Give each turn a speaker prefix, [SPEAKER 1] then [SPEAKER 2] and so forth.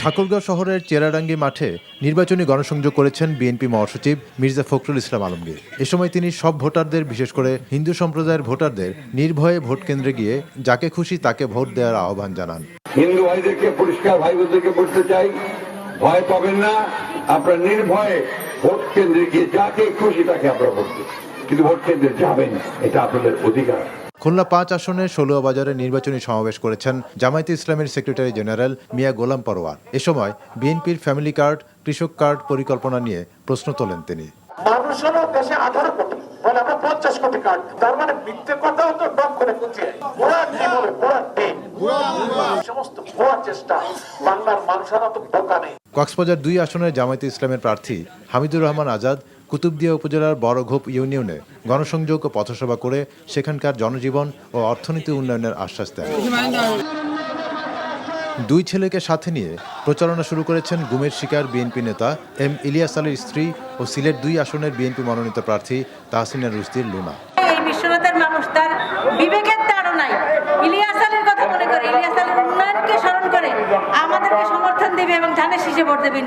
[SPEAKER 1] ঠাকুরগাঁও শহরের চেরাডাঙ্গি মাঠে নির্বাচনী গণসংযোগ করেছেন বিএনপি মহাসচিব মির্জা ফখরুল ইসলাম আলমগীর। এ সময় তিনি সব ভোটারদের, বিশেষ করে হিন্দু সম্প্রদায়ের ভোটারদের নির্ভয়ে ভোট কেন্দ্রে গিয়ে যাকে খুশি তাকে ভোট দেওয়ার আহ্বান জানান।
[SPEAKER 2] হিন্দু ভাইদেরকে, পরিষ্কার ভাই বোনদেরকে বলতে চাই, ভয় পাবেন না, আপনারা নির্ভয়ে ভোট কেন্দ্রে গিয়ে যাকে খুশি তাকে আপনারা ভোট দিন, কিন্তু ভোট কেন্দ্রে যাবেন, এটা আপনাদের অধিকার।
[SPEAKER 1] খুলনা ৫ আসনে ষোলোয়া বাজারে নির্বাচনী সমাবেশ করেছেন জামায়াতে ইসলামের সেক্রেটারি জেনারেল মিয়া গোলাম পরোয়ার। এ সময় বিএনপির ফ্যামিলি কার্ড, কৃষক কার্ড পরিকল্পনা নিয়ে প্রশ্ন তোলেন তিনি।
[SPEAKER 3] মানুষ হলো দেশে 18 কোটি, বলে আমরা 50 কোটি কার্ড, তার মানে মিথ্যে কথাও তো ডক করে বুঝিয়ে সমস্ত ভুয়া চেষ্টা। বাংলার মানুষেরা তো বোকা নেই।
[SPEAKER 1] কক্সবাজার ২ আসনের জামায়াতে ইসলামের প্রার্থী হামিদুর রহমান আজাদ কুতুবদিয়া উপজেলার বড়ঘোপ ইউনিয়নে গণসংযোগ ও পথসভা করে সেখানকার জনজীবন ও অর্থনীতি উন্নয়নের আশ্বাস দেন। দুই ছেলেকে সাথে নিয়ে প্রচারণা শুরু করেছেন গুমের শিকার বিএনপি নেতা এম ইলিয়াস আলীর স্ত্রী ও সিলেট ২ আসনের বিএনপি মনোনীত প্রার্থী তাহসিনা রুশদীর লুনা।
[SPEAKER 4] এই বিশ্বনাথের মানুষ তার বিবেকের তাড়নায় ইলিয়াস আলীর কথা মনে করে, ইলিয়াস আলীর উন্নয়নকে স্মরণ করে আমাদেরকে সমর্থন দেবে এবং ধানের শীষে ভোট দেবেন।